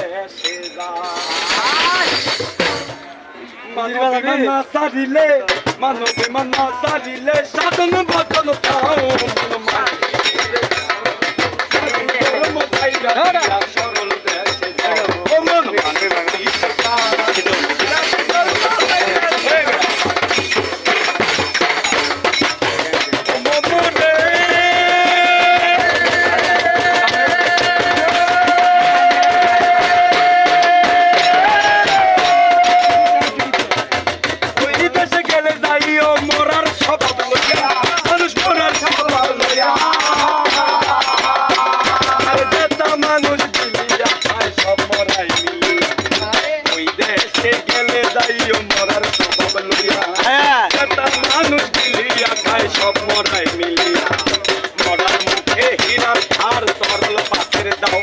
দেশে যায় মানবে মানা সারিলে মানবে মানা সারিলে সাধন বদন পাও সরল দেশে যাও ও মন সব মরাই মিলিয়া মরার মুখে হীরার ধার তরল পাথের দাও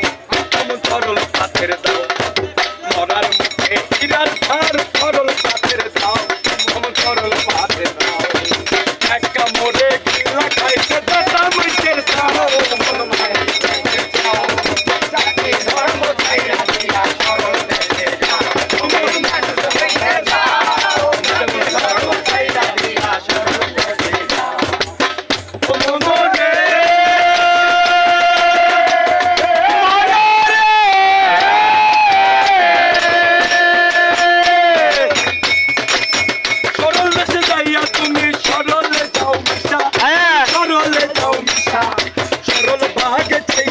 তরল পাথের দাও মরার মুখে হীরার ধার তরল পাথের দাও তরল পাথের দাও একটা মোরে গিলা খাইতে দাদা মুখের দাও মন মাই দাও চাকি ধর্ম ছাইরা দিয়া সরল দেশে যাও মন মাই দাও ধর্ম ছাইরা দিয়া সরল দেশে যাও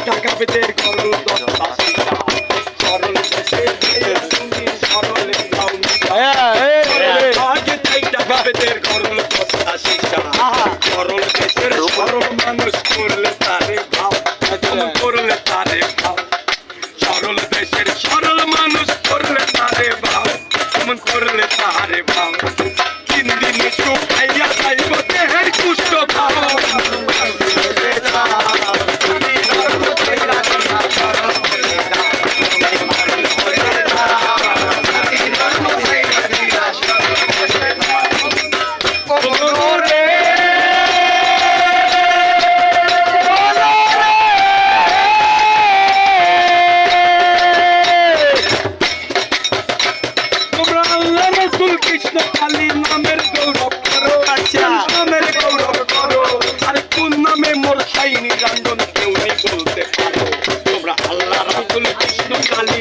ঢাকাবেদের করল দশটা শিশা সরল দেশে তুমি সরল যাও আগে চাই ঢাকাবেদের করল দশটা শিশা সরল দেশের সরল মানুষ করলে তারে ভাও করলে তারে ভাও সরল দেশের সরল মানুষ করলে তারে ভাও এমন করলে তারে ভাও তিন দিন একটু খাইয়া যাইব দেহের কুষ্ঠ খাও কৃষ্ণ কালী নামের গৌরব করো নামের গৌরব করো আর কোন নামে মোর হাইনি রাঞ্জন কেউ নেই বলতে পারো তোমরা আল্লাহ রাসূল কৃষ্ণ কালী